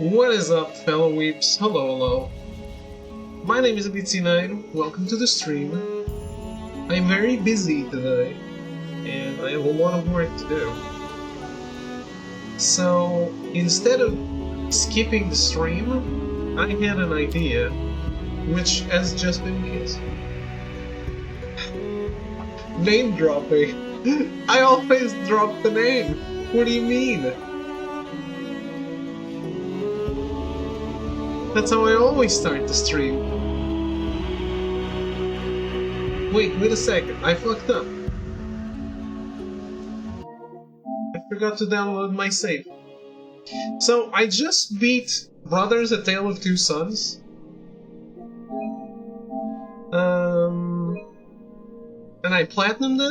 What is up, fellow weeps? Hello, hello. My name is Abitsi9. Welcome to the stream. I'm very busy today, and I have a lot of work to do. So, instead of skipping the stream, I had an idea, which has just been kissed. Name dropping. I always drop the name. What do you mean? That's how I always start the stream. Wait a second, I fucked up. I forgot to download my save. So, I just beat Brothers: A Tale of Two Sons. And I platinumed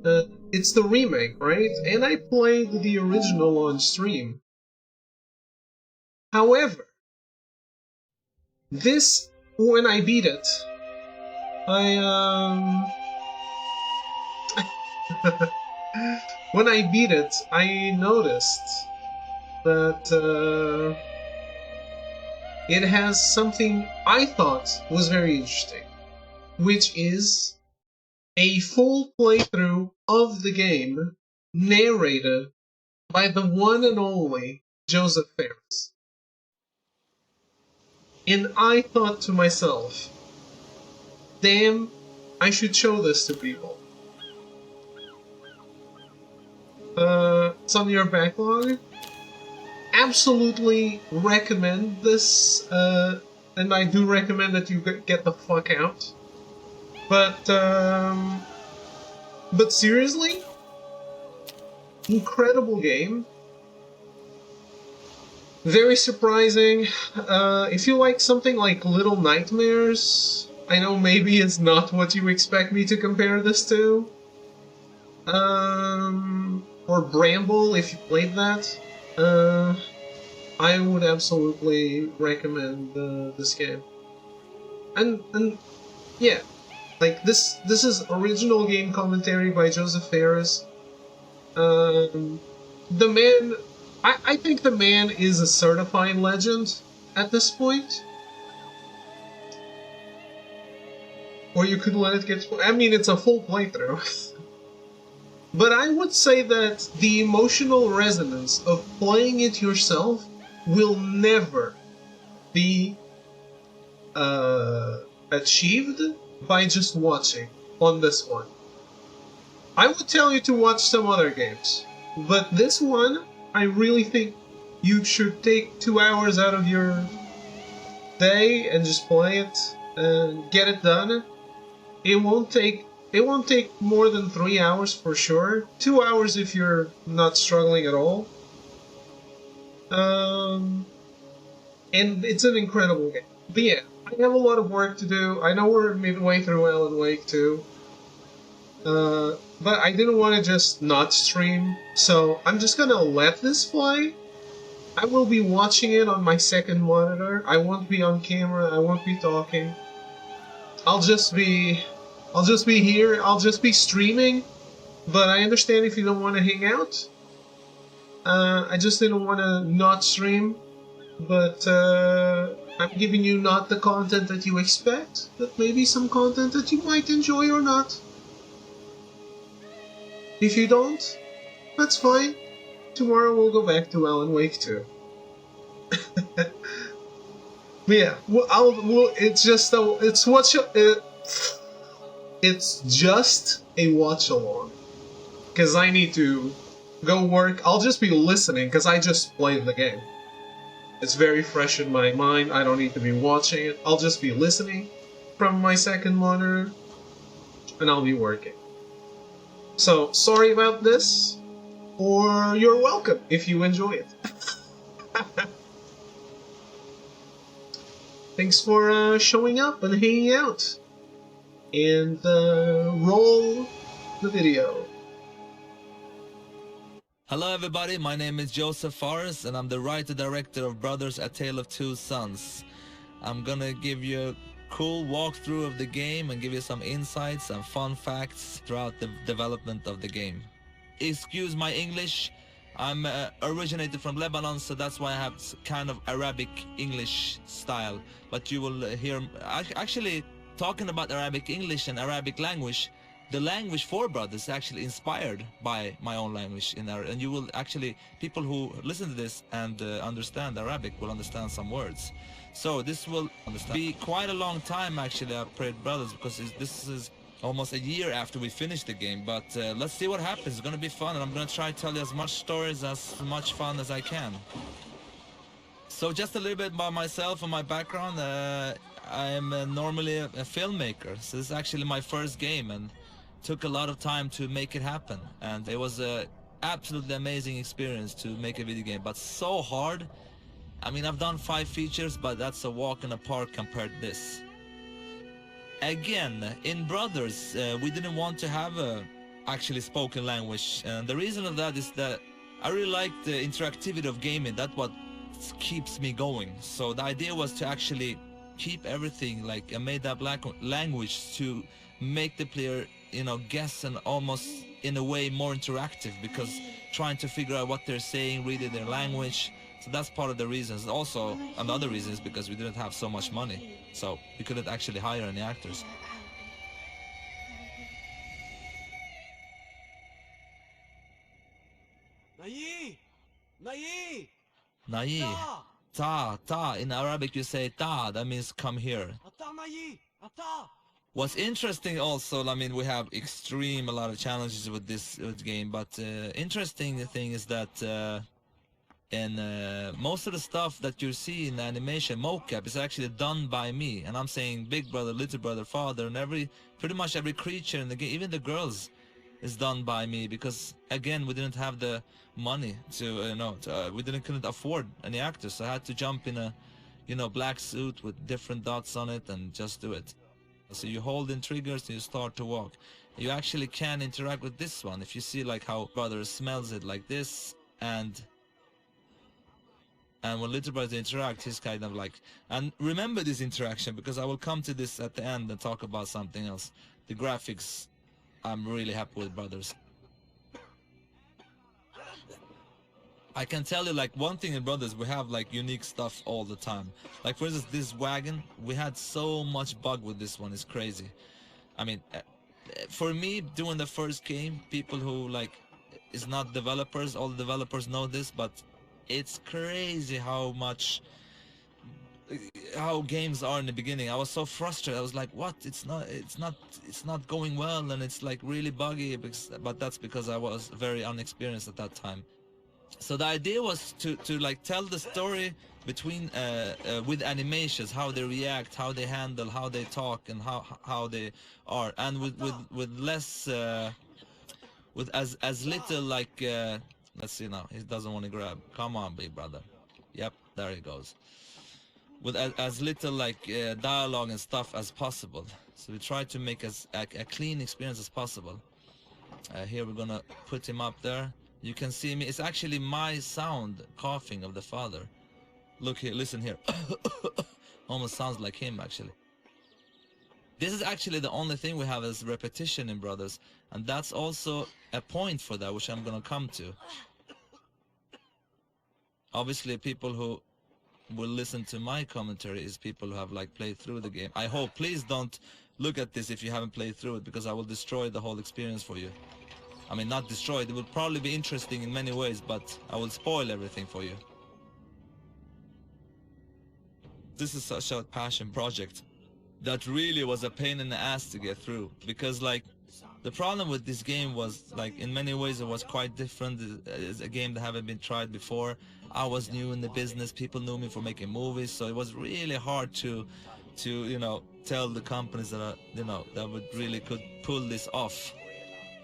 it. It's the remake, right? And I played the original on stream. However, this, when I beat it, when I beat it, I noticed that it has something I thought was very interesting, which is a full playthrough of the game narrated by the one and only Joseph Fares. And I thought to myself, damn, I should show this to people. It's on your backlog. Absolutely recommend this, and I do recommend that you get the fuck out. But seriously, incredible game. Very surprising. If you like something like Little Nightmares, I know maybe it's not what you expect me to compare this to. Or Bramble, if you played that. I would absolutely recommend this game. And yeah, like this is original game commentary by Joseph Fares. The man, I think the man is a certified legend at this point. Or you could let it get... I mean, it's a full playthrough. But I would say that the emotional resonance of playing it yourself will never be achieved by just watching on this one. I would tell you to watch some other games, but this one, I really think you should take 2 hours out of your day and just play it and get it done. It won't take more than 3 hours for sure. 2 hours if you're not struggling at all. And it's an incredible game. But yeah, I have a lot of work to do. I know we're midway through Alan Wake 2. But I didn't want to just not stream, so I'm just gonna let this play. I will be watching it on my second monitor. I won't be on camera, I won't be talking. I'll just be here, I'll just be streaming, but I understand if you don't want to hang out. I just didn't want to not stream, but I'm giving you not the content that you expect, but maybe some content that you might enjoy or not. If you don't, that's fine. Tomorrow we'll go back to Alan Wake 2. But yeah, it's just a watch along. Because I need to go work. I'll just be listening because I just played the game. It's very fresh in my mind. I don't need to be watching it. I'll just be listening from my second monitor. And I'll be working. So, sorry about this. Or you're welcome if you enjoy it. Thanks for showing up and hanging out. And roll the video. Hello everybody, my name is Joseph Fares and I'm the writer-director of Brothers: A Tale of Two Sons. I'm gonna give you a cool walkthrough of the game and give you some insights and fun facts throughout the development of the game. Excuse my English, I'm originated from Lebanon, so that's why I have kind of Arabic English style. But you will hear, actually, talking about Arabic English and Arabic language, the language for brothers is actually inspired by my own language in Arabic. And you will actually, people who listen to this and understand Arabic will understand some words. So this will be quite a long time actually I've played brothers, because this is almost a year after we finished the game. But let's see what happens. It's gonna be fun, and I'm gonna try to tell you as much stories, as much fun as I can. So just a little bit about myself and my background. I'm normally a filmmaker, so this is actually my first game, and took a lot of time to make it happen. And it was a absolutely amazing experience to make a video game, but so hard. I mean, I've done 5 features, but that's a walk in the park compared to this. Again, in Brothers, we didn't want to have a actually spoken language, and the reason of that is that I really like the interactivity of gaming. That's what keeps me going. So the idea was to actually keep everything like a made-up language to make the player, you know, guess, and almost in a way more interactive, because trying to figure out what they're saying, reading their language. So that's part of the reasons. Also, another reason is because we didn't have so much money, so we couldn't actually hire any actors. Nayi! Nayi! Nayi. Ta. In Arabic you say ta, that means come here. Ata Nayi! Ata! What's interesting also, I mean, we have a lot of challenges with this game, but interesting thing is that and most of the stuff that you see in the animation mocap is actually done by me, and I'm saying big brother, little brother, father, and pretty much every creature in the game, even the girls, is done by me, because again we didn't have the money to we couldn't afford any actors, so I had to jump in a black suit with different dots on it and just do it. So you hold in triggers and you start to walk. You actually can interact with this one. If you see like how brother smells it like this, and when little brother interact, he's kind of like, and remember this interaction, because I will come to this at the end and talk about something else. The graphics, I'm really happy with brothers. I can tell you like one thing in brothers, we have like unique stuff all the time. Like for instance, this wagon, we had so much bug with this one, it's crazy. I mean, for me, doing the first game, people who like is not developers, all the developers know this, but it's crazy how games are in the beginning. I was so frustrated. I was like, what? It's not going well, and it's like really buggy, but that's because I was very unexperienced at that time. So the idea was to like tell the story between with animations, how they react, how they handle, how they talk, and how they are, and with less with as little like let's see now, he doesn't want to grab. Come on, big brother. Yep, there he goes. With as little like dialogue and stuff as possible. So we try to make as a clean experience as possible. Here we're gonna put him up there. You can see me. It's actually my sound coughing of the father. Look here, listen here. Almost sounds like him actually. This is actually the only thing we have as repetition in Brothers, and that's also a point for that, which I'm gonna come to. Obviously, people who will listen to my commentary is people who have like played through the game. I hope. Please don't look at this if you haven't played through it, because I will destroy the whole experience for you. I mean, not destroy it. It will probably be interesting in many ways, but I will spoil everything for you. This is such a passion project that really was a pain in the ass to get through, because like the problem with this game was like in many ways it was quite different. It's a game that haven't been tried before. I was new in the business. People knew me for making movies, so it was really hard to tell the companies that that would really could pull this off.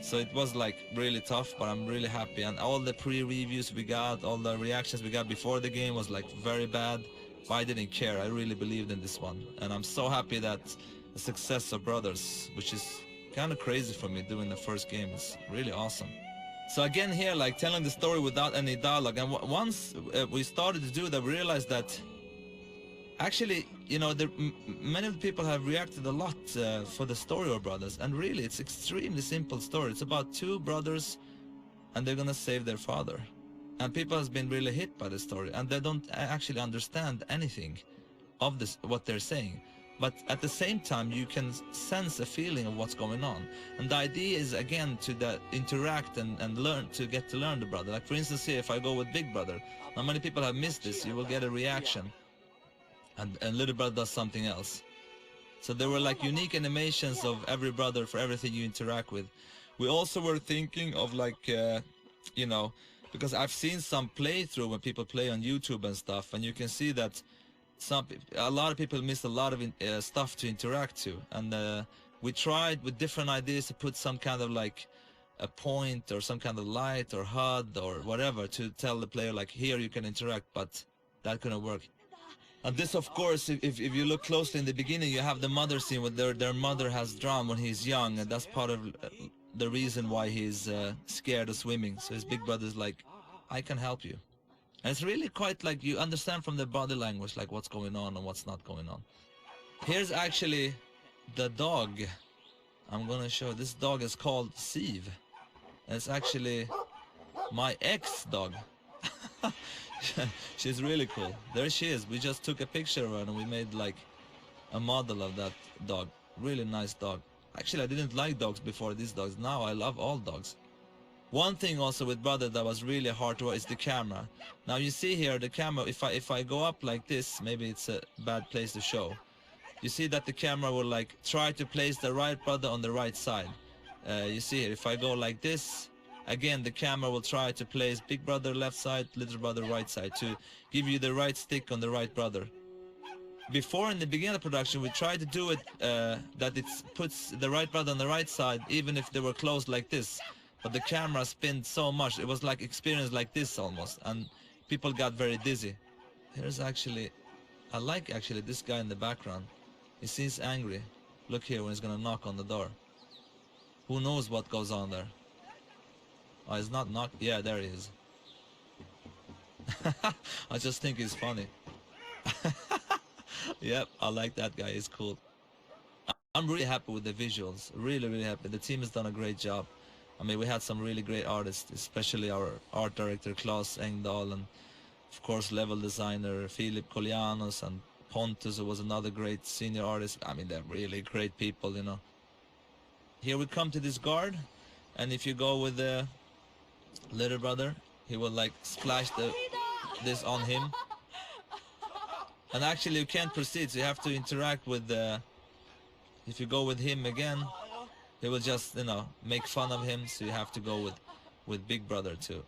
So it was like really tough, but I'm really happy. And all the pre-reviews we got, all the reactions we got before the game was like very bad, but I didn't care. I really believed in this one, and I'm so happy that the success of Brothers, which is kind of crazy for me doing the first game, is really awesome. So again here, like telling the story without any dialogue, and once we started to do that, we realized that actually, many of the people have reacted a lot for the story of Brothers, and really it's extremely simple story. It's about 2 brothers and they're gonna save their father. and people has been really hit by the story, and they don't actually understand anything of this what they're saying, but at the same time you can sense a feeling of what's going on. And the idea is again to interact and learn, to get to learn the brother. Like for instance here, if I go with Big Brother, now many people have missed this, you will get a reaction, and Little Brother does something else. So there were like unique animations of every brother for everything you interact with. We also were thinking of like you know, because I've seen some playthrough when people play on YouTube and stuff, and you can see that a lot of people miss a lot of stuff to interact to, and we tried with different ideas to put some kind of like a point or some kind of light or HUD or whatever to tell the player like here you can interact, but that couldn't work. And this of course, if you look closely in the beginning, you have the mother scene where their mother has drowned when he's young, and that's part of the reason why he's scared of swimming. So his big brother's like, I can help you. And it's really quite like you understand from the body language like what's going on and what's not going on. Here's actually the dog. I'm gonna show. This dog is called Siv. And it's actually my ex-dog. She's really cool. There she is. We just took a picture of her and we made like a model of that dog. Really nice dog. Actually, I didn't like dogs before these dogs. Now I love all dogs. One thing also with Brother that was really hard to work is the camera. Now you see here the camera, if I go up like this, maybe it's a bad place to show. You see that the camera will like try to place the right brother on the right side. You see here, if I go like this, again the camera will try to place Big Brother left side, Little Brother right side, to give you the right stick on the right brother. Before, in the beginning of production, we tried to do it that it puts the right brother on the right side even if they were close like this. But the camera spinned so much, it was like experience like this almost, and people got very dizzy. Here's actually, I like actually this guy in the background. He seems angry. Look here when he's gonna knock on the door. Who knows what goes on there? Oh, he's not knocked. Yeah, there he is. I just think he's funny. Yep, I like that guy. He's cool. I'm really happy with the visuals. Really, really happy. The team has done a great job. I mean, we had some really great artists, especially our art director Claes Engdahl, and of course level designer Filip Kolianos, and Pontus, who was another great senior artist. I mean, they're really great people, you know. Here we come to this guard, and if you go with the Little Brother, he will like splash this on him. And actually you can't proceed, so you have to interact with the, if you go with him again, he will just, you know, make fun of him, so you have to go with Big Brother too.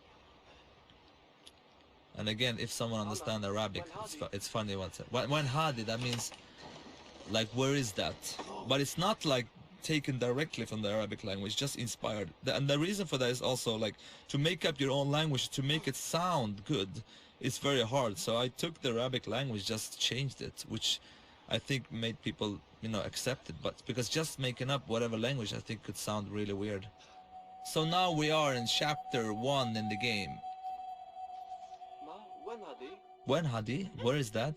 And again, if someone understands Arabic, it's funny what's it. When Hadi, that means like where is that? But it's not like taken directly from the Arabic language, just inspired. And the reason for that is also like to make up your own language, to make it sound good, it's very hard. So I took the Arabic language, just changed it, which I think made people, you know, accept it. But because just making up whatever language, I think could sound really weird. So now we are in chapter 1 in the game. When Hadi? Where is that?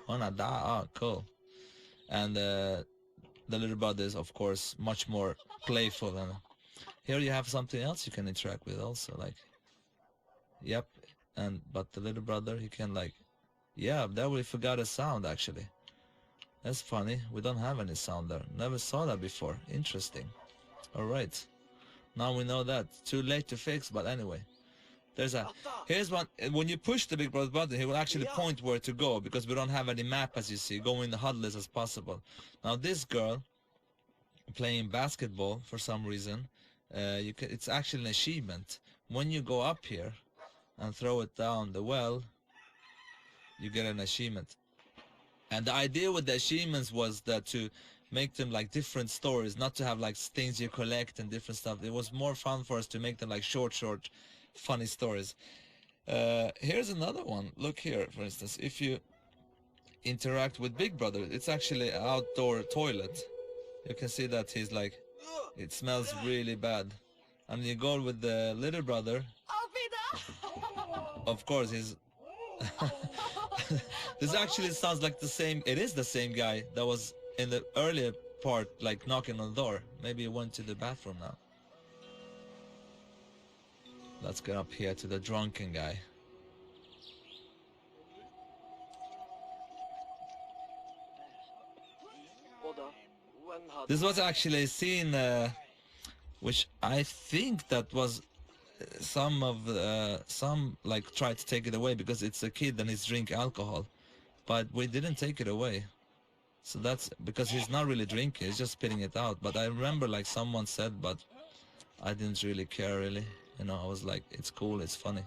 Onada. Ah, cool. And the Little Brother is of course much more playful, and here you have something else you can interact with also, like, yep. And but the Little Brother, he can like, yeah, there we forgot a sound actually. That's funny, we don't have any sound there. Never saw that before. Interesting. Alright, now we know that. Too late to fix, but anyway. There's a, here's one, when you push the Big Brother button, he will actually point where to go, because we don't have any map, as you see. Go in the HUD list as possible. Now this girl, playing basketball for some reason, it's actually an achievement. When you go up here and throw it down the well, you get an achievement. And the idea with the achievements was that to make them like different stories, not to have like things you collect and different stuff. It was more fun for us to make them like short funny stories. Here's another one. Look here, for instance, if you interact with Big Brother, it's actually an outdoor toilet. You can see that he's like, it smells really bad. And you go with the Little Brother, of course he's this actually sounds like the same, it is the same guy that was in the earlier part, like knocking on the door. Maybe he went to the bathroom now. Let's get up here to the drunken guy. This was actually a scene which I think that was some like tried to take it away because it's a kid and he's drink alcohol, but we didn't take it away. So that's because he's not really drinking, he's just spitting it out. But I remember like someone said, but I didn't really care really. You know, I was like, it's cool, it's funny.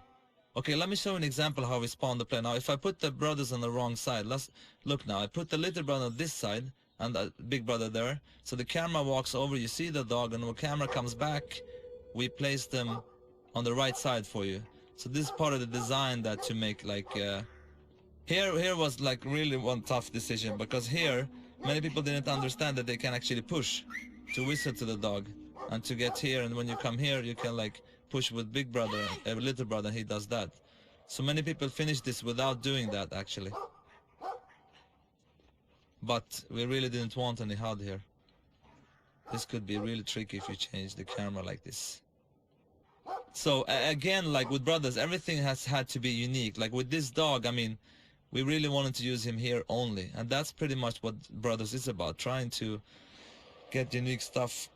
Okay, let me show an example how we spawn the play. Now, if I put the brothers on the wrong side, let's look now. I put the little brother on this side and the big brother there. So the camera walks over, you see the dog, and when the camera comes back, we place them on the right side for you. So this is part of the design that to make like, here was like really one tough decision, because here, many people didn't understand that they can actually push to whistle to the dog. And to get here, and when you come here, you can like push with big brother, little brother, he does that. So many people finish this without doing that actually. But we really didn't want any HUD here. This could be really tricky if you change the camera like this. So again, like with brothers, everything has had to be unique. Like with this dog, I mean, we really wanted to use him here only. And that's pretty much what brothers is about, trying to get unique stuff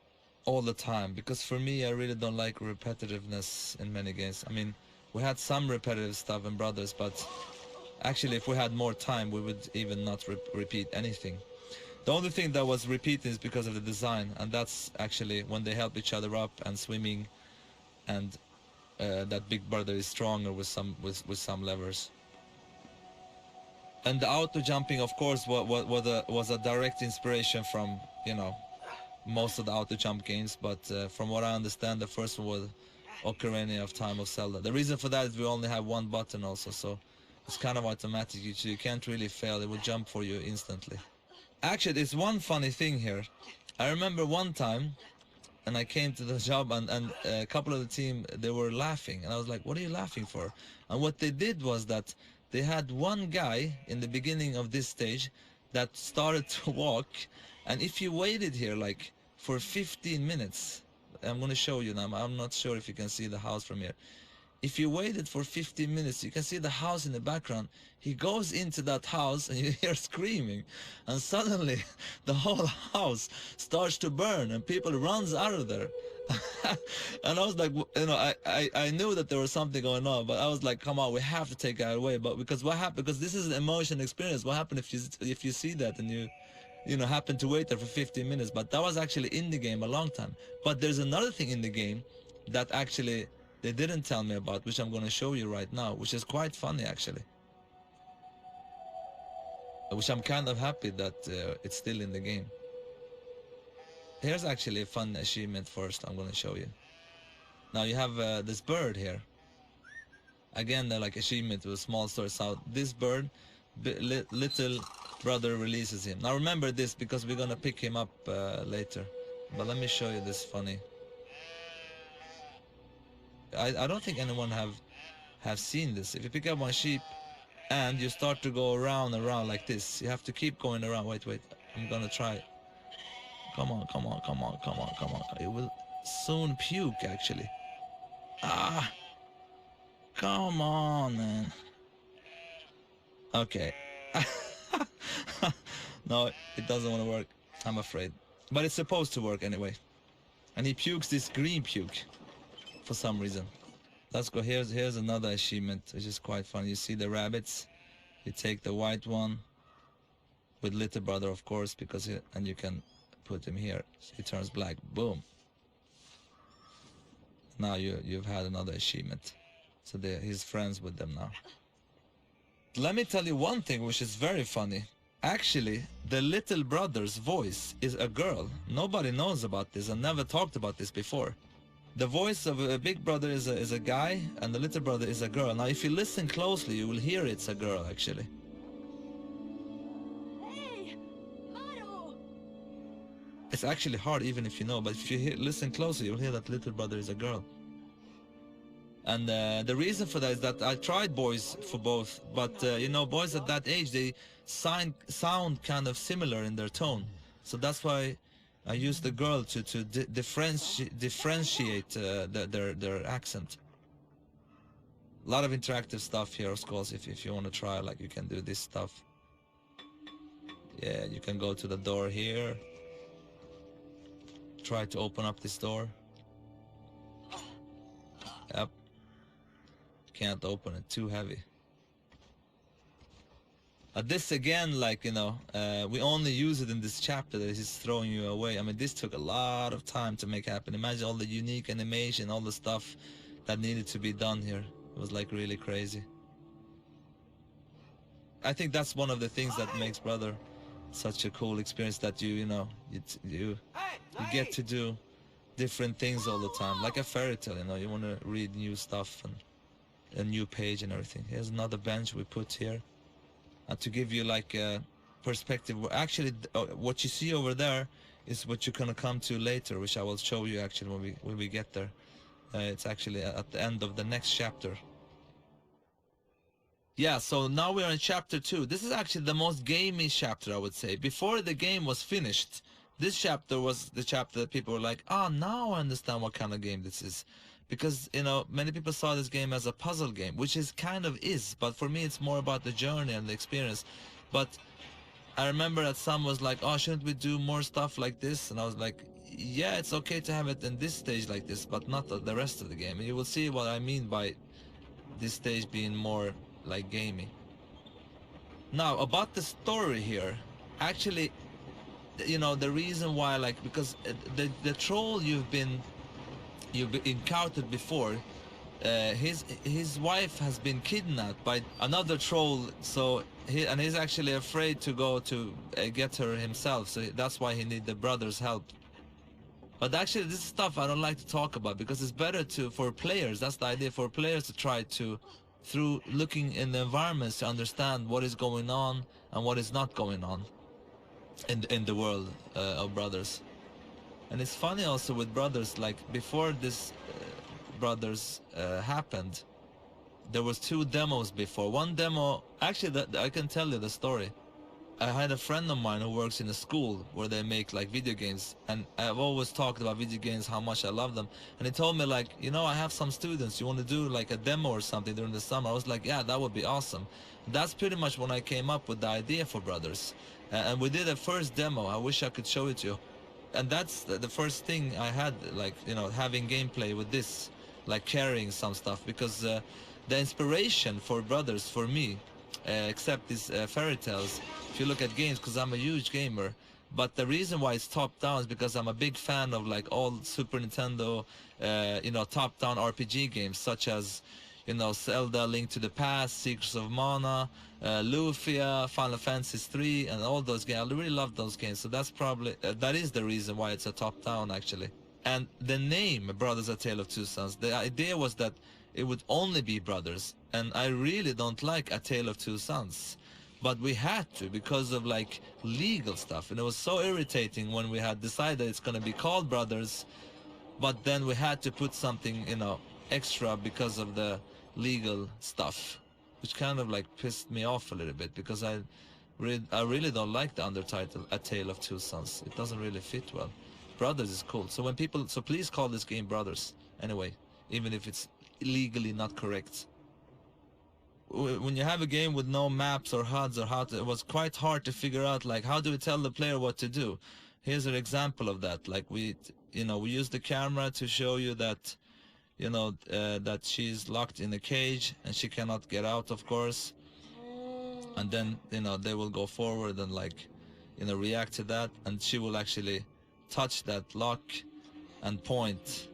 all the time. Because for me, I really don't like repetitiveness in many games. I mean, we had some repetitive stuff in brothers, but actually if we had more time, we would even not repeat anything. The only thing that was repeating is because of the design, and that's actually when they help each other up and swimming, and that big brother is stronger with some levers. And the auto jumping, of course, was a direct inspiration from, you know, most of the auto jump games, but from what I understand, the first one was Ocarina of Time of Zelda. The reason for that is we only have one button also, so it's kind of automatic. You can't really fail, it will jump for you instantly. Actually, there's one funny thing here. I remember one time, and I came to the job, and a couple of the team, they were laughing, and I was like, what are you laughing for? And what they did was that they had one guy in the beginning of this stage that started to walk, and if you waited here like for 15 minutes, I'm gonna show you now, I'm not sure if you can see the house from here. If you waited for 15 minutes, you can see the house in the background. He goes into that house and you hear screaming, and suddenly the whole house starts to burn and people runs out of there. And I was like, you know, I knew that there was something going on, but I was like, come on, we have to take that away. But because what happened, because this is an emotion experience, what happened if you see that and you know, happen to wait there for 15 minutes? But that was actually in the game a long time. But there's another thing in the game that actually they didn't tell me about, which I'm going to show you right now, which is quite funny actually. Which I'm kind of happy that it's still in the game. Here's actually a fun achievement first I'm going to show you. Now you have this bird here. Again, they're like achievement with small stars out. This bird, little brother releases him. Now remember this, because we're going to pick him up later. But let me show you this funny. I don't think anyone have seen this. If you pick up one sheep and you start to go around and around like this, you have to keep going around. Wait, I'm gonna try. Come on. It will soon puke actually. Ah, come on, man. Okay. No, it doesn't want to work, I'm afraid. But it's supposed to work anyway. And he pukes this green puke for some reason. Let's go. Here's another achievement, which is quite fun. You see the rabbits, you take the white one with little brother, of course, because and you can put him here. He turns black. Boom. Now you've had another achievement. So he's friends with them now. Let me tell you one thing which is very funny. Actually, the little brother's voice is a girl. Nobody knows about this and never talked about this before. The voice of a big brother is a guy, and the little brother is a girl. Now if you listen closely, you will hear it's a girl actually. Hey, Maru! It's actually hard even if you know, but if you listen closely, you'll hear that little brother is a girl. And the reason for that is that I tried boys for both, but you know, boys at that age, they sound kind of similar in their tone. So that's why I used the girl to differentiate their accent. A lot of interactive stuff here, of course. If you want to try, like, you can do this stuff. Yeah, you can go to the door here. Try to open up this door. Yep. Can't open it, too heavy. This again, like, you know, we only use it in this chapter that is throwing you away. I mean, this took a lot of time to make happen. Imagine all the unique animation, all the stuff that needed to be done here. It was like really crazy. I think that's one of the things that makes Brother such a cool experience, that you know, you get to do different things all the time, like a fairy tale, you know. You want to read new stuff and a new page and everything. Here's another bench we put here. And to give you like a perspective, actually what you see over there is what you're gonna come to later, which I will show you actually when we get there. It's actually at the end of the next chapter. Yeah, so now we are in chapter 2. This is actually the most gamey chapter, I would say. Before the game was finished, this chapter was the chapter that people were like, now I understand what kind of game this is. Because, you know, many people saw this game as a puzzle game, which is kind of is, but for me it's more about the journey and the experience. But I remember that some was like, shouldn't we do more stuff like this? And I was like, yeah, it's okay to have it in this stage like this, but not the rest of the game. And you will see what I mean by this stage being more like gamey. Now, about the story here, actually, you know, the reason why, like, because the troll you've encountered before, his wife has been kidnapped by another troll, so he's actually afraid to go to get her himself, so that's why he needs the brother's help. But actually this is stuff I don't like to talk about, because it's better for players, that's the idea, for players to try to, through looking in the environments, to understand what is going on and what is not going on in the world of Brothers. And it's funny also with Brothers, like before this Brothers happened, there was 2 demos before. One demo, actually I can tell you the story. I had a friend of mine who works in a school where they make like video games, and I've always talked about video games, how much I love them. And he told me like, you know, I have some students, you want to do like a demo or something during the summer? I was like, yeah, that would be awesome. That's pretty much when I came up with the idea for Brothers. And we did a first demo. I wish I could show it to you. And that's the first thing I had, like, you know, having gameplay with this, like carrying some stuff, because the inspiration for Brothers for me, except these fairy tales, if you look at games, because I'm a huge gamer, but the reason why it's top down is because I'm a big fan of like all Super Nintendo, you know, top down RPG games, such as, you know, Zelda, Link to the Past, Secrets of Mana, Lufia, Final Fantasy 3, and all those games. I really love those games, so that's probably, that is the reason why it's a top down actually. And the name Brothers: A Tale of Two Sons, the idea was that it would only be Brothers, and I really don't like A Tale of Two Sons, but we had to because of like legal stuff, and it was so irritating when we had decided it's going to be called Brothers, but then we had to put something, you know, extra because of the legal stuff, which kind of like pissed me off a little bit, because I really don't like the undertitle A Tale of Two Sons. It doesn't really fit well. Brothers is cool. So when people, so please call this game Brothers anyway, even if it's legally not correct. When you have a game with no maps or HUDs or it was quite hard to figure out, like, how do we tell the player what to do? Here's an example of that. Like we use the camera to show you that, you know, that she's locked in a cage and she cannot get out, of course. And then, you know, they will go forward and like, you know, react to that, and she will actually touch that lock and point,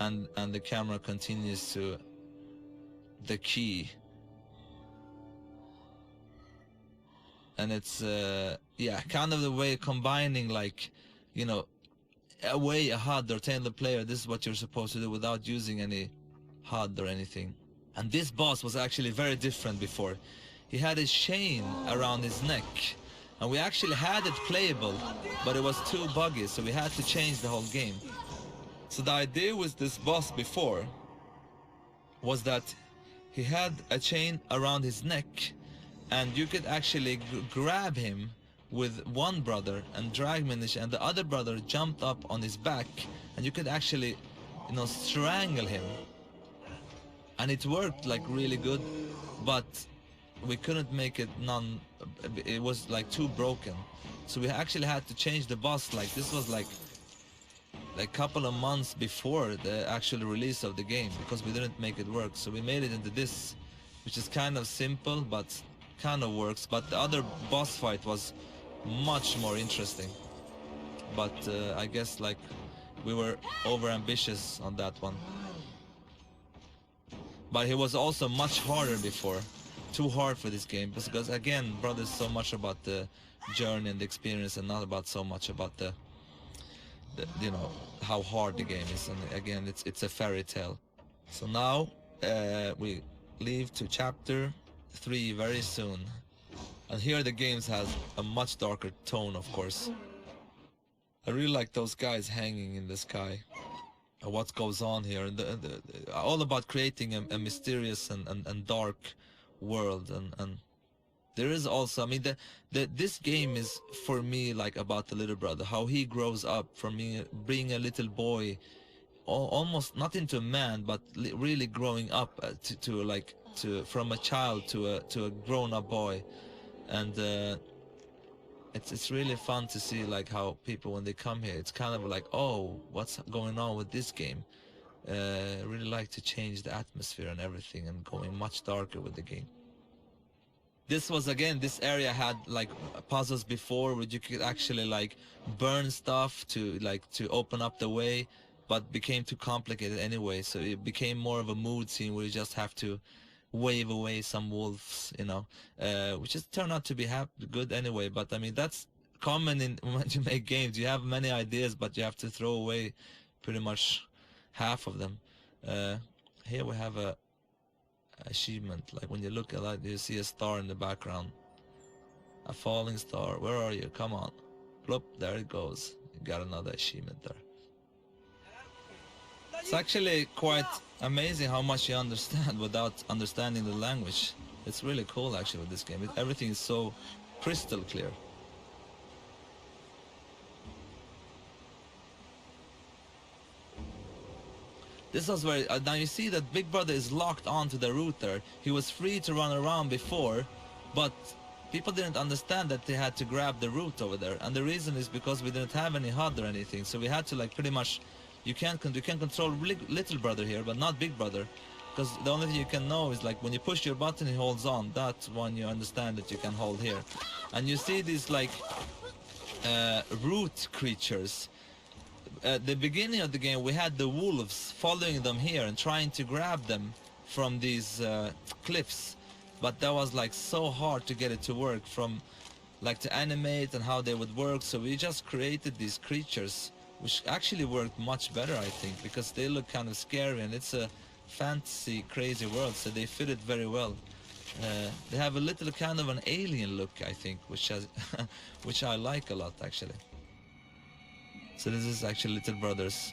and the camera continues to the key. And it's yeah, kind of the way combining, like, you know, a HUD or telling the player this is what you're supposed to do without using any HUD or anything. And this boss was actually very different before. He had a chain around his neck, and we actually had it playable, but it was too buggy, so we had to change the whole game. So the idea with this boss before was that he had a chain around his neck, and you could actually grab him with one brother and drag him, and the other brother jumped up on his back, and you could actually, you know, strangle him. and it worked like really good, but we couldn't make it it was like too broken, so we actually had to change the boss. Like this was like a couple of months before the actual release of the game, because we didn't make it work. So we made it into this, which is kind of simple but kind of works, but the other boss fight was much more interesting. But I guess like we were over ambitious on that one. But it was also much harder before. Too hard for this game, because again, Brother is so much about the journey and the experience, and not about so much about the you know, how hard the game is. And again, it's a fairy tale. So now we leave to chapter 3 very soon, and here the games has a much darker tone, of course. I really like those guys hanging in the sky, and what goes on here, and all about creating a mysterious and dark world. And there is also, I mean, this game is for me like about the little brother, how he grows up from being a little boy, almost not into a man, but really growing up from a child to a grown-up boy. And it's really fun to see like how people, when they come here, it's kind of like, oh, what's going on with this game? Really like to change the atmosphere and everything, and going much darker with the game. This was, again, this area had like puzzles before where you could actually like burn stuff to open up the way, but became too complicated anyway, so it became more of a mood scene where you just have to wave away some wolves, you know, which has turned out to be good anyway. But I mean, that's common in when you make games. You have many ideas, but you have to throw away pretty much half of them. Here we have a achievement. Like when you look at that, you see a star in the background, a falling star. Where are you? Come on. Plop, there it goes. You got another achievement there. It's actually quite amazing how much you understand without understanding the language. It's really cool actually with this game. Everything is so crystal clear. This was where, now you see that Big Brother is locked onto the route there. He was free to run around before, but people didn't understand that they had to grab the route over there. And the reason is because we didn't have any HUD or anything, so we had to like pretty much, you can control Little Brother here, but not Big Brother. Because the only thing you can know is like when you push your button, he holds on. That's one you understand that you can hold here. And you see these like root creatures. At the beginning of the game, we had the wolves following them here and trying to grab them from these cliffs, but that was like so hard to get it to work, from like to animate and how they would work. So we just created these creatures, which actually worked much better, I think, because they look kind of scary, and it's a fantasy crazy world, so they fit it very well. They have a little kind of an alien look, I think, which has which I like a lot actually. So this is actually Little Brother's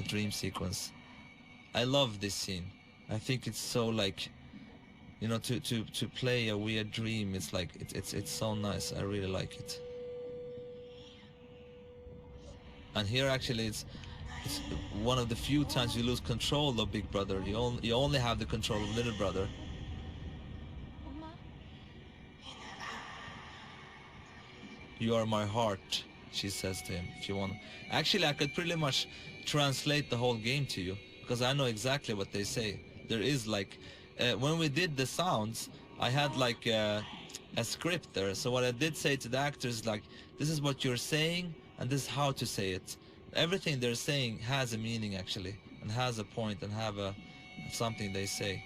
dream sequence. I love this scene. I think it's so like, you know, to play a weird dream. It's like it's so nice. I really like it. And here actually it's one of the few times you lose control of Big Brother. You only have the control of Little Brother. You are my heart, she says to him, if you want. Actually, I could pretty much translate the whole game to you, because I know exactly what they say. There is like, when we did the sounds, I had like a script there. So what I did say to the actors, like, this is what you're saying, and this is how to say it. Everything they're saying has a meaning actually, and has a point, and have something they say.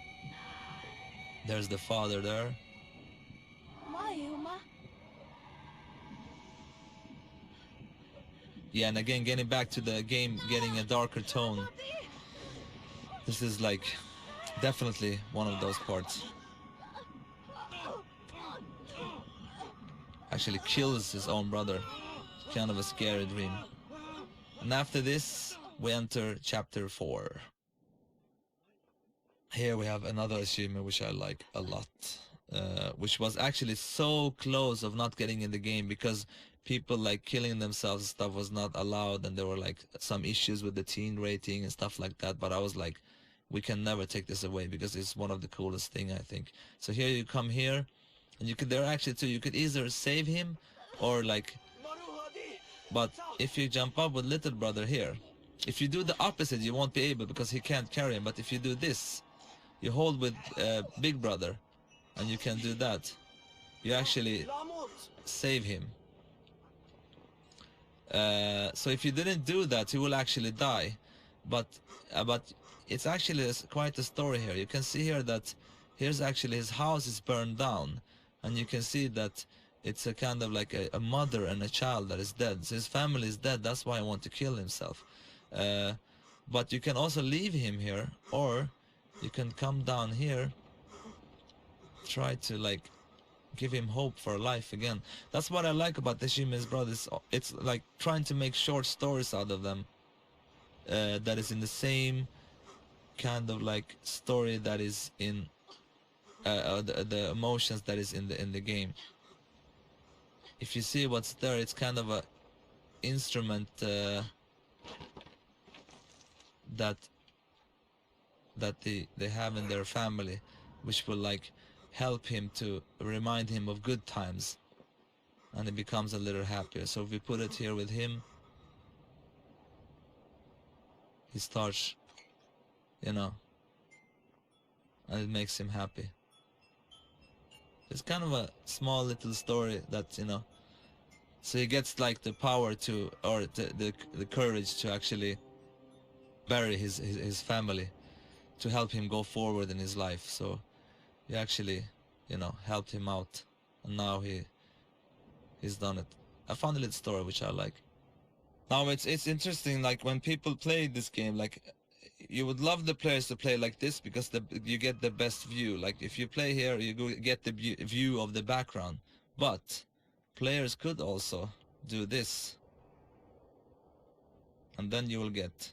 There's the father there. Yeah, and again, getting back to the game, getting a darker tone. This is like definitely one of those parts. Actually kills his own brother. Kind of a scary dream. And after this, we enter chapter 4. Here we have another achievement which I like a lot. Which was actually so close of not getting in the game, because people like killing themselves and stuff was not allowed, and there were like some issues with the teen rating and stuff like that. But I was like, we can never take this away because it's one of the coolest thing, I think. So here you come here, and you could, there are actually two, you could either save him or like, but if you jump up with little brother here, if you do the opposite you won't be able because he can't carry him, but if you do this, you hold with big brother and you can do that, you actually save him. So if you didn't do that he will actually die, but it's actually quite a story here. You can see here that here's actually his house is burned down, and you can see that it's a kind of like a mother and a child that is dead. So his family is dead, that's why he wants to kill himself. But you can also leave him here, or you can come down here, try to like give him hope for life again. That's what I like about the Shimen's Brothers. It's like trying to make short stories out of them, that is in the same kind of like story that is in the emotions that is in the game. If you see what's there, it's kind of a instrument that they have in their family, which will like help him to remind him of good times, and he becomes a little happier. So if we put it here with him, he starts, you know, and it makes him happy. It's kind of a small little story that, you know, so he gets like the power to, or the courage to actually bury his family, to help him go forward in his life. So you actually, you know, helped him out, and now he's done it. I found a little story which I like. Now it's interesting, like when people play this game, like you would love the players to play like this because you get the best view. Like if you play here, you get the view of the background, but players could also do this, and then you will get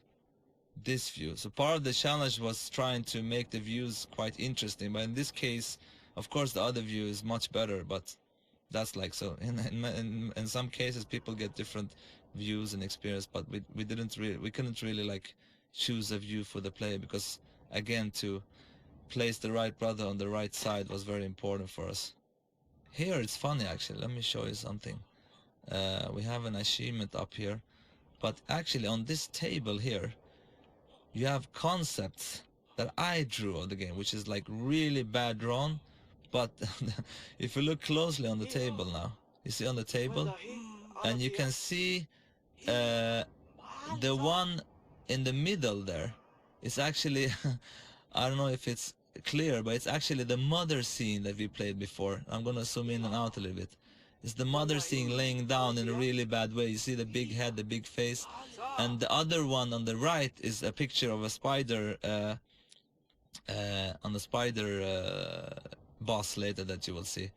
this view. So part of the challenge was trying to make the views quite interesting, but in this case, of course, the other view is much better, but that's like, so in some cases people get different views and experience, but we couldn't really like choose a view for the player, because again, to place the right brother on the right side was very important for us. Here it's funny actually, let me show you something. We have an achievement up here, but actually on this table here you have concepts that I drew of the game, which is like really bad drawn, but if you look closely on the table now, you see on the table, and you can see the one in the middle there is actually I don't know if it's clear, but it's actually the mother scene that we played before. I'm gonna zoom in and out a little bit. It's the mother scene laying down in a really bad way. You see the big head, the big face, and the other one on the right is a picture of a spider on the spider boss later that you will see.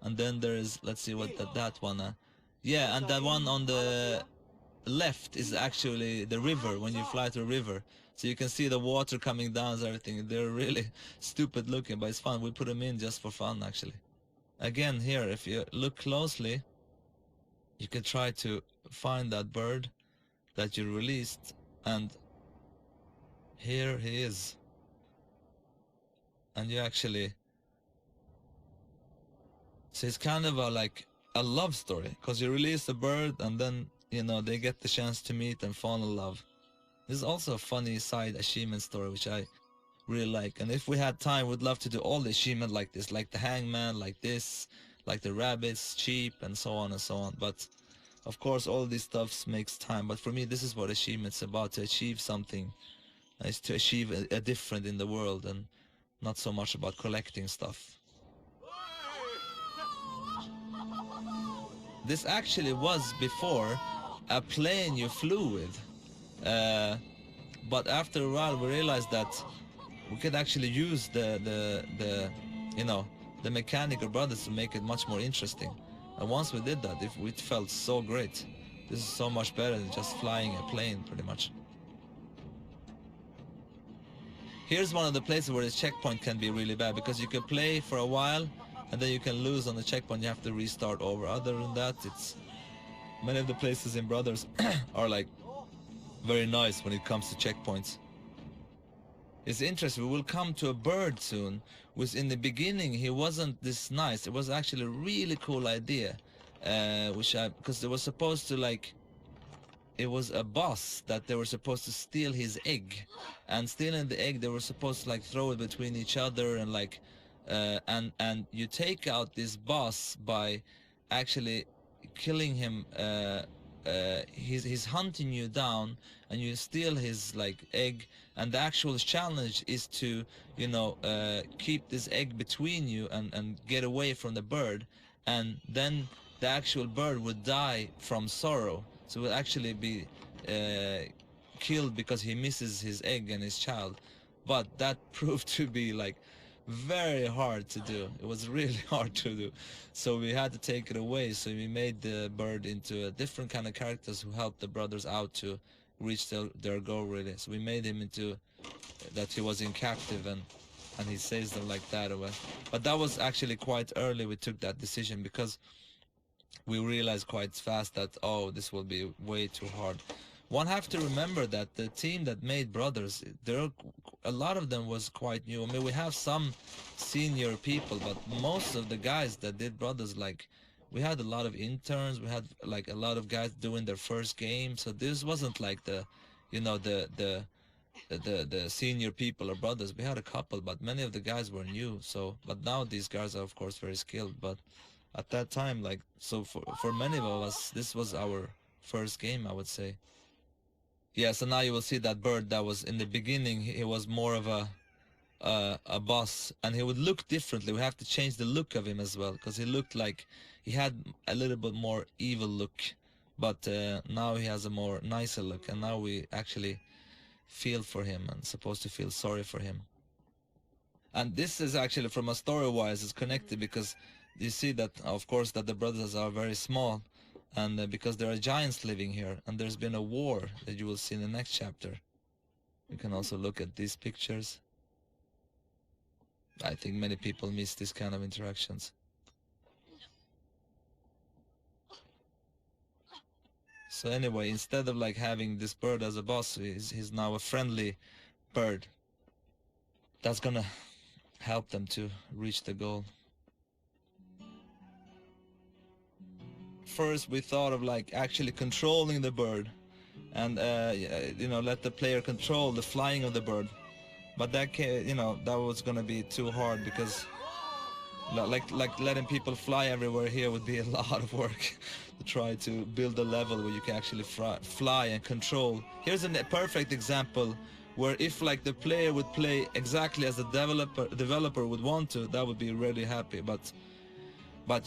And then there is, let's see what that one yeah, and that one on the left is actually the river, when you fly to a river, so you can see the water coming down and everything. They're really stupid looking, but it's fun. We put them in just for fun actually. Again, here if you look closely, you can try to find that bird that you released, and here he is, and you actually, so it's kind of like a love story, because you release a bird and then, you know, they get the chance to meet and fall in love. This is also a funny side achievement story which I really like, and if we had time we'd love to do all the achievement like this, like the hangman, like this, like the rabbits, sheep, and so on and so on. But of course all these stuffs makes time, but for me this is what achievement's about, to achieve something, is to achieve a different in the world, and not so much about collecting stuff. This actually was before a plane you flew with, but after a while we realized that we could actually use the you know, the mechanical brothers to make it much more interesting. And once we did that, it felt so great. This is so much better than just flying a plane, pretty much. Here's one of the places where the checkpoint can be really bad, because you can play for a while and then you can lose on the checkpoint, you have to restart over. Other than that, it's many of the places in Brothers are like very nice when it comes to checkpoints. It's interesting. We will come to a bird soon, which in the beginning he wasn't this nice. It was actually a really cool idea, because they were supposed to like, it was a boss that they were supposed to steal his egg, and stealing the egg they were supposed to like throw it between each other and like, and you take out this boss by actually killing him. He's hunting you down and you steal his like egg, and the actual challenge is to, you know, keep this egg between you and get away from the bird, and then the actual bird would die from sorrow, so it would actually be killed because he misses his egg and his child. But that proved to be like very hard to do. It was really hard to do, so we had to take it away. So we made the bird into a different kind of characters who helped the brothers out to reach their goal, really. So we made him into that he was in captive, and he says them like that away. But that was actually quite early we took that decision, because we realized quite fast that, oh, this will be way too hard. One have to remember that the team that made Brothers, a lot of them was quite new. I mean, we have some senior people, but most of the guys that did Brothers, like, we had a lot of interns, we had like a lot of guys doing their first game, so this wasn't like the, you know, the senior people or Brothers. We had a couple, but many of the guys were new. So, but now these guys are of course very skilled, but at that time, like, so for many of us, this was our first game, I would say. Yeah, so now you will see that bird that was in the beginning, he was more of a boss, and he would look differently. We have to change the look of him as well, because he looked like he had a little bit more evil look, but now he has a more nicer look, and now we actually feel for him and supposed to feel sorry for him. And this is actually, from a story-wise, is connected, because you see that, of course, that the brothers are very small, and because there are giants living here, and there's been a war that you will see in the next chapter. You can also look at these pictures. I think many people miss this kind of interactions. So anyway, instead of like having this bird as a boss, he's now a friendly bird. That's gonna help them to reach the goal. First we thought of like actually controlling the bird, and you know, let the player control the flying of the bird, but that you know, that was gonna be too hard, because like letting people fly everywhere here would be a lot of work to try to build a level where you can actually fly and control. Here's a perfect example where if like the player would play exactly as the developer would want to, that would be really happy, but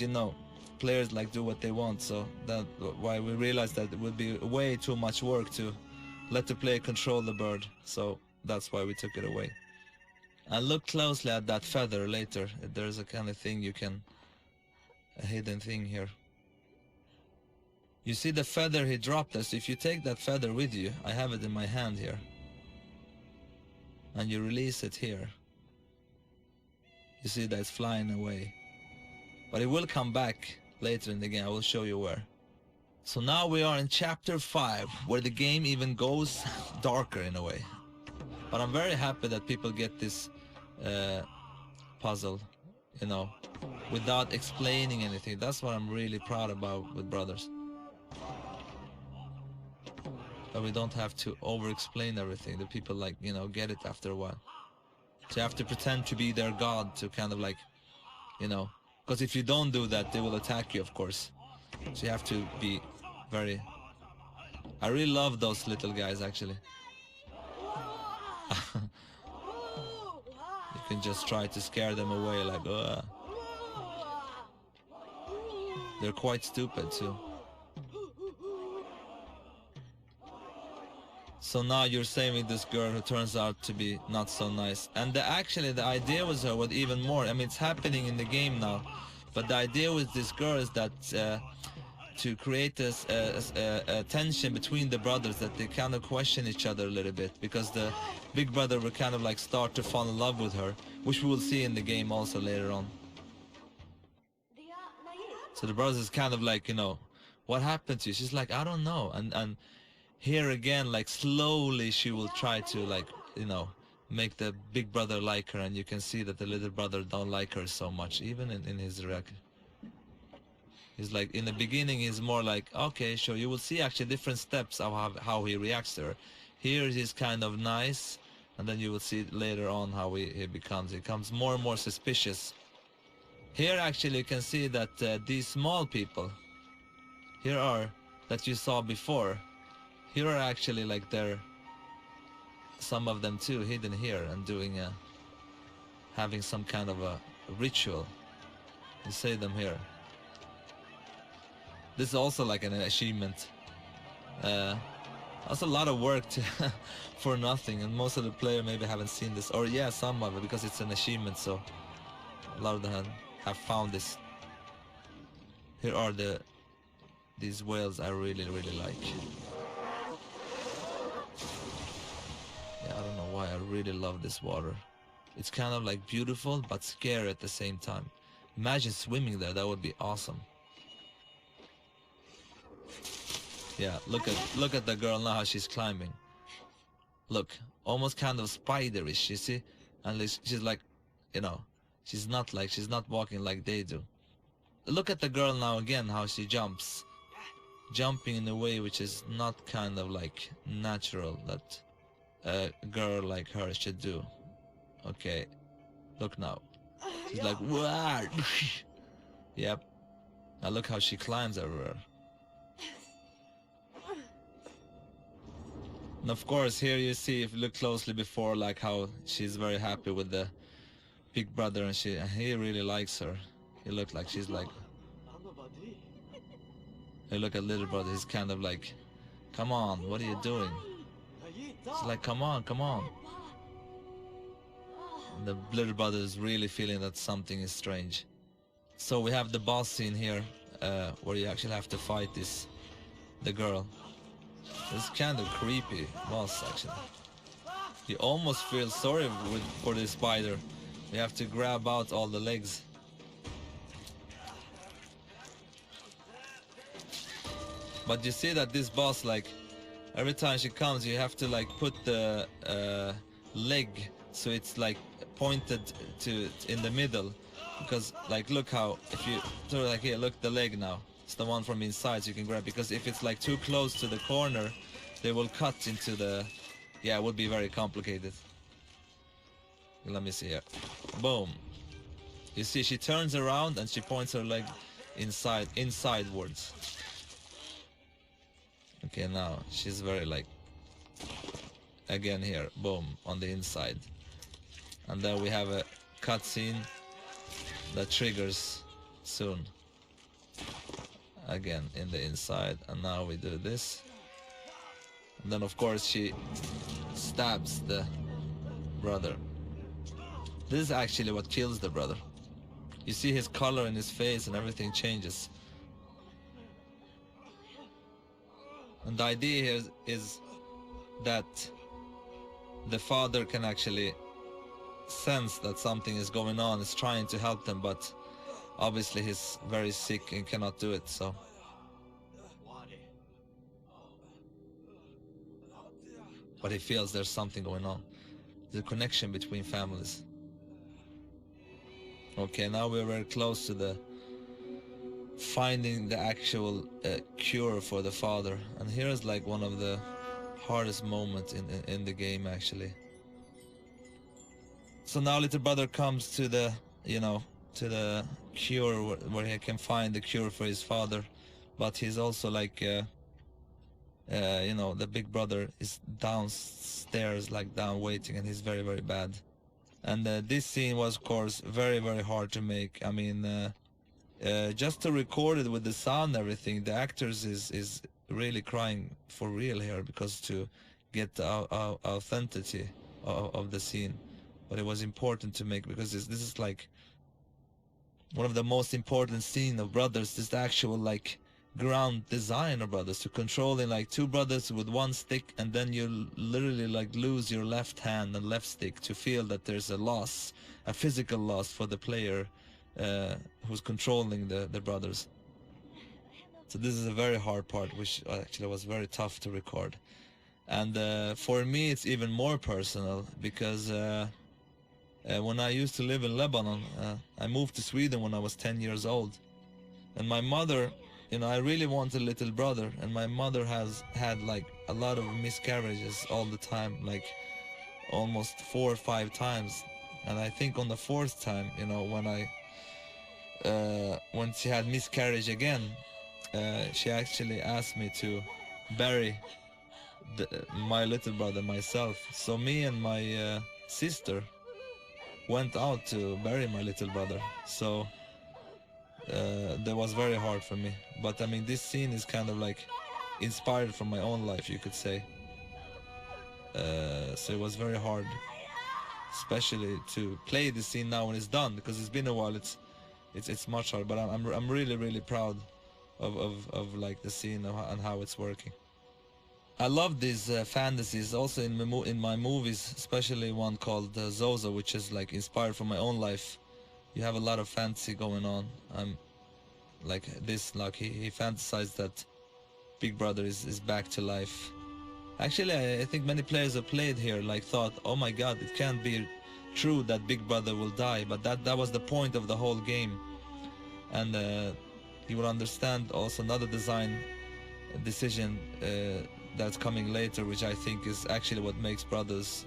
you know, players like do what they want, so that's why we realized that it would be way too much work to let the player control the bird, so that's why we took it away. And look closely at that feather later. There's a kind of thing a hidden thing here. You see the feather he dropped us. If you take that feather with you, I have it in my hand here, and you release it here, you see that it's flying away, but it will come back later in the game. I will show you where. So now we are in chapter 5, where the game even goes darker in a way. But I'm very happy that people get this puzzle, you know, without explaining anything. That's what I'm really proud about with Brothers. But we don't have to over-explain everything. The people, like, you know, get it after a while. So you have to pretend to be their god to kind of like, you know, because if you don't do that, they will attack you, of course. So you have to be very... I really love those little guys, actually. You can just try to scare them away, like, ugh. They're quite stupid, too. So now you're saving this girl who turns out to be not so nice. And actually the idea was with even more. I mean, it's happening in the game now. But the idea with this girl is that to create this tension between the brothers, that they kind of question each other a little bit, because the big brother will kind of like start to fall in love with her, which we will see in the game also later on. So the brothers is kind of like, you know, what happened to you? She's like, I don't know. And here again, like slowly she will try to, like, you know, make the big brother like her, and you can see that the little brother don't like her so much, even in his reaction. He's like, in the beginning he's more like, okay, sure, you will see actually different steps of how he reacts to her. Here he's kind of nice, and then you will see later on how he becomes more and more suspicious. Here actually you can see that these small people here are that you saw before, here are actually like some of them too hidden here and doing having some kind of a ritual. You see them here. This is also like an achievement. That's a lot of work to for nothing, and most of the players maybe haven't seen this, or yeah, some of it, because it's an achievement, so a lot of them have found this. Here are these whales I really like. Yeah, I don't know why I really love this water. It's kind of like beautiful but scary at the same time. Imagine swimming there, that would be awesome. Yeah, look at the girl now, how she's climbing. Look, almost kind of spiderish, you see? And she's like, you know, she's not walking like they do. Look at the girl now again, how she jumps. Jumping in a way which is not kind of like natural that a girl like her should do. Okay, look now. She's like, wow. Yep. Now look how she climbs everywhere. And of course here you see, if you look closely before, like how she's very happy with the big brother, and he really likes her. You look like she's like, you look at little brother, he's kind of like, come on, what are you doing? She's like, come on. And the little brother is really feeling that something is strange. So we have the boss scene here, where you actually have to fight the girl. It's kind of creepy boss actually. You almost feel sorry for this spider. You have to grab out all the legs. But you see that this boss, like, every time she comes you have to like put the leg so it's like pointed to in the middle, because like look how, if you do like here, look, the leg now, it's the one from inside, so you can grab, because if it's like too close to the corner they will cut into the, yeah, it would be very complicated. Let me see here. Boom. You see she turns around and she points her leg insidewards. Okay, now she's very like, again here, boom, on the inside. And then we have a cutscene that triggers soon. Again in the inside, and now we do this. And then of course she stabs the brother. This is actually what kills the brother. You see his color in his face and everything changes. And the idea here is that the father can actually sense that something is going on, is trying to help them, but obviously he's very sick and cannot do it, so. But he feels there's something going on. The connection between families. Okay, now we're very close to the finding the actual cure for the father, and here is like one of the hardest moments in the game actually. So now little brother comes to the, you know, to the cure where he can find the cure for his father, but he's also like you know, the big brother is downstairs, like down waiting, and he's very bad. And this scene was of course very hard to make. I mean, just to record it with the sound and everything, the actors is really crying for real here, because to get the authenticity of the scene. But it was important to make, because this is like one of the most important scene of Brothers, is the actual like ground design of Brothers, to controlling like two brothers with one stick, and then you literally like lose your left hand and left stick, to feel that there's a loss, a physical loss for the player who's controlling the brothers. So this is a very hard part, which actually was very tough to record. And for me it's even more personal because when I used to live in Lebanon, I moved to Sweden when I was 10 years old. And my mother, you know, I really wanted a little brother, and my mother has had like a lot of miscarriages all the time, like almost 4 or 5 times. And I think on the 4th time, you know, when she had miscarriage again, she actually asked me to bury my little brother myself. So me and my sister went out to bury my little brother. So that was very hard for me. But I mean, this scene is kind of like inspired from my own life, you could say. So it was very hard, especially to play the scene now when it's done, because it's been a while. It's much harder. But I'm really proud of like the scene and how it's working. I love these fantasies also in my movies, especially one called Zozo, which is like inspired from my own life. You have a lot of fantasy going on. Like this, like he fantasized that Big Brother is back to life. Actually, I think many players have played here like thought, oh my god, it can't be true that Big Brother will die, but that was the point of the whole game. And you will understand also another design decision that's coming later, which I think is actually what makes Brothers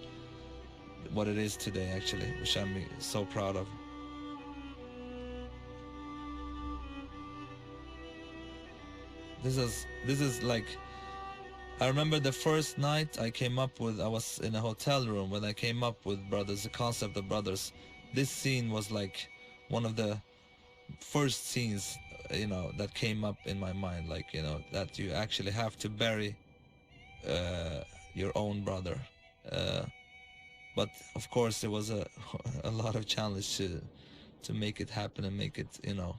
what it is today, actually, which I'm so proud of. This is like, I remember the first night I was in a hotel room when I came up with Brothers, the concept of Brothers. This scene was like one of the first scenes, you know, that came up in my mind, like, you know, that you actually have to bury your own brother. But of course it was a lot of challenge to make it happen and make it, you know,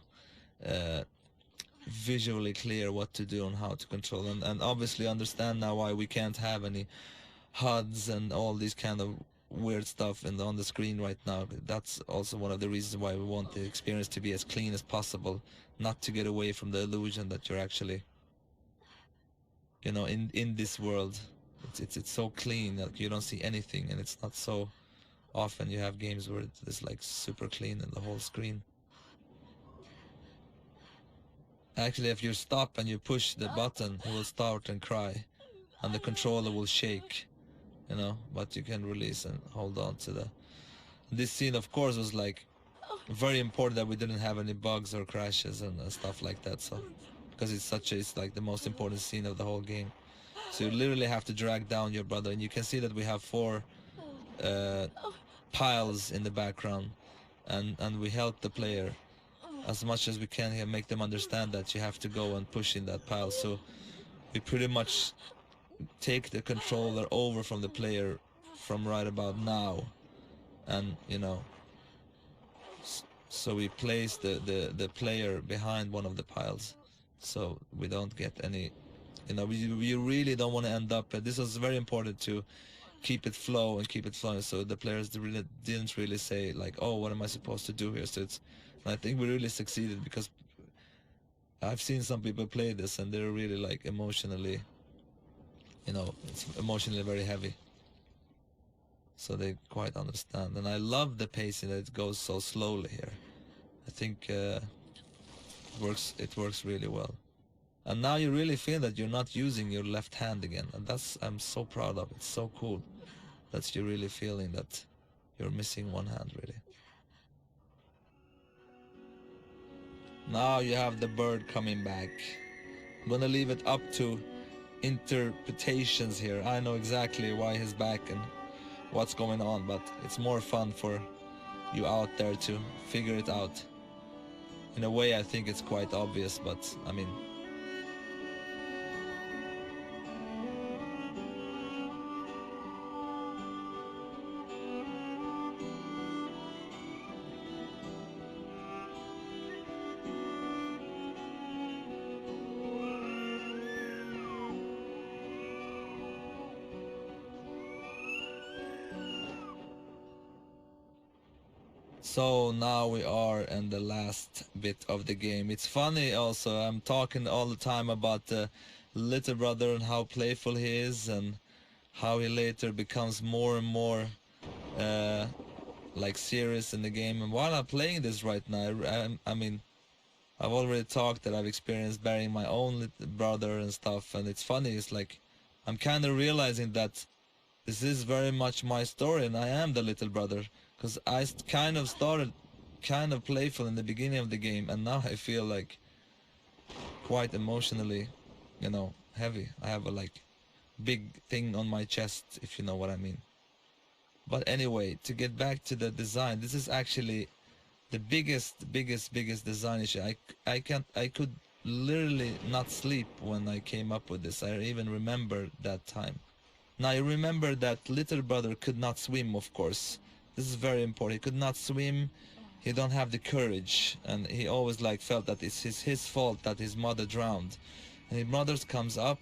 visually clear what to do and how to control, and obviously understand now why we can't have any HUDs and all these kind of weird stuff on the screen right now. That's also one of the reasons why we want the experience to be as clean as possible, not to get away from the illusion that you're actually, you know, in this world. It's so clean that you don't see anything, and it's not so often you have games where it's like super clean in the whole screen. Actually, if you stop and you push the button, it will start and cry, and the controller will shake, you know, but you can release and hold on to the... This scene, of course, was like very important that we didn't have any bugs or crashes and stuff like that, so, because it's like the most important scene of the whole game. So you literally have to drag down your brother, and you can see that we have 4 piles in the background, and we help the player as much as we can here, make them understand that you have to go and push in that pile. So we pretty much take the controller over from the player from right about now, and, you know, so we place the player behind one of the piles, so we don't get any, you know, we really don't want to end up, this was very important to keep it flow and keep it flowing, so the players didn't really say like, oh, what am I supposed to do here? So I think we really succeeded, because I've seen some people play this and they're really like emotionally, you know, it's emotionally very heavy. So they quite understand. And I love the pacing that it goes so slowly here. I think it works really well. And now you really feel that you're not using your left hand again. And I'm so proud of. It's so cool that you're really feeling that you're missing one hand, really. Now you have the bird coming back. I'm gonna leave it up to interpretations here. I know exactly why he's back and what's going on, but it's more fun for you out there to figure it out. In a way, I think it's quite obvious, but I mean... So now we are in the last bit of the game. It's funny also, I'm talking all the time about the little brother and how playful he is, and how he later becomes more and more like serious in the game. And while I'm playing this right now, I mean, I've already talked that I've experienced burying my own little brother and stuff, and it's funny, it's like I'm kind of realizing that this is very much my story and I am the little brother, because I kind of started kind of playful in the beginning of the game, and now I feel like quite emotionally, you know, heavy. I have a like big thing on my chest, if you know what I mean. But anyway, to get back to the design, this is actually the biggest design issue. I could literally not sleep when I came up with this. I even remember that time. Now I remember that little brother could not swim, of course. This is very important. He could not swim. He don't have the courage, and he always like felt that it's his fault that his mother drowned. And his mother comes up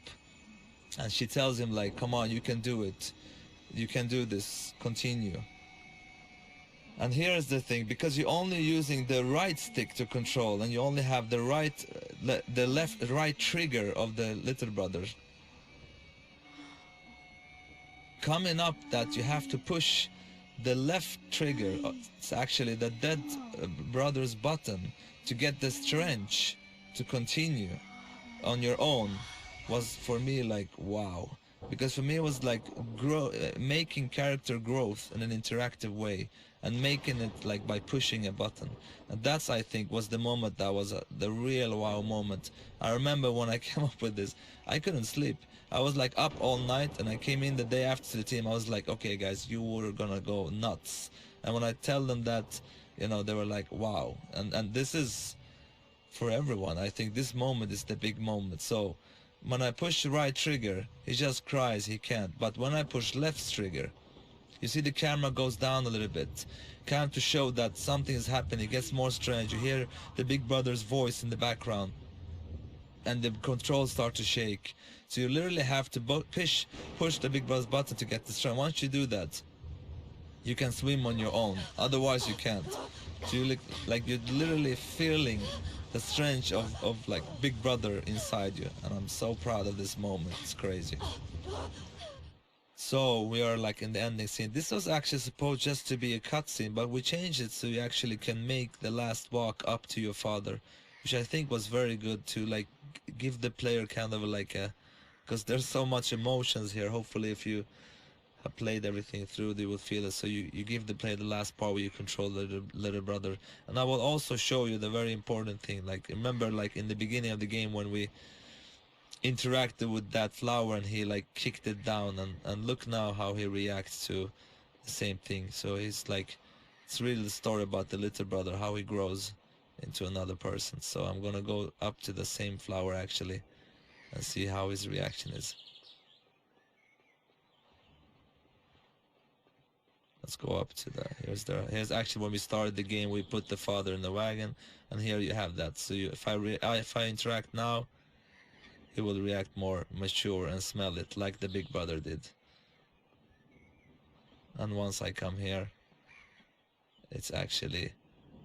and she tells him like, come on, you can do it. You can do this, continue. And here's the thing, because you're only using the right stick to control, and you only have the right trigger of the little brother. Coming up that you have to push the left trigger, it's actually the dead brother's button, to get the strength to continue on your own, was for me like wow. Because for me it was like making character growth in an interactive way, and making it like by pushing a button. And that's, I think, was the moment that was the real wow moment. I remember when I came up with this, I couldn't sleep. I was like up all night, and I came in the day after the team. I was like, okay guys, you were gonna go nuts. And when I tell them that, you know, they were like, wow. And this is for everyone. I think this moment is the big moment. So when I push the right trigger, he just cries, he can't. But when I push left trigger, you see the camera goes down a little bit, kind of to show that something is happening. It gets more strange. You hear the big brother's voice in the background, and the controls start to shake. So you literally have to push the big brother's button to get the strength. Once you do that, you can swim on your own. Otherwise you can't. So you look like you're literally feeling the strength of like Big Brother inside you, and I'm so proud of this moment. It's crazy. So we are like in the ending scene. This was actually supposed just to be a cutscene, but we changed it so you actually can make the last walk up to your father, which I think was very good to like give the player kind of like a, because there's so much emotions here. Hopefully if you have played everything through, they will feel it. So you give the player the last part where you control the little brother. And I will also show you the very important thing. Like remember, like in the beginning of the game when we interacted with that flower and he like kicked it down, and look now how he reacts to the same thing. So he's like, it's really the story about the little brother, how he grows into another person. So I'm gonna go up to the same flower actually and see how his reaction is. Let's go up to the, here's actually when we started the game, we put the father in the wagon, and here you have that. So if I interact now, he will react more mature and smell it like the big brother did. And once I come here, it's actually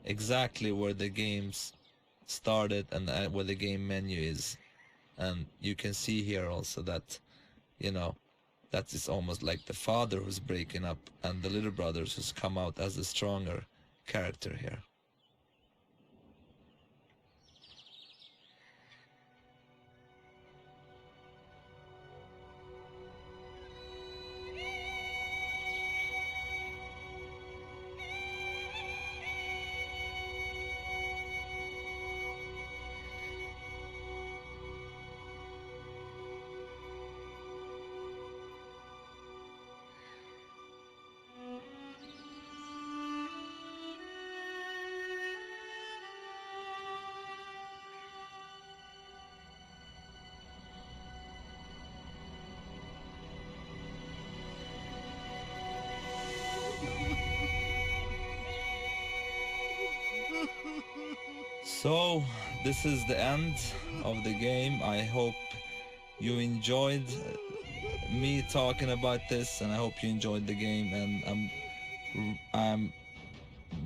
exactly where the games started and where the game menu is. And you can see here also that, you know, that is almost like the father who's breaking up and the little brothers who's come out as the stronger character here. So this is the end of the game. I hope you enjoyed me talking about this, and I hope you enjoyed the game, and I'm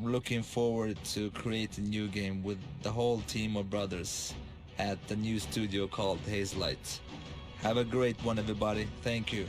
looking forward to create a new game with the whole team of brothers at the new studio called Hazelight. Have a great one, everybody. Thank you.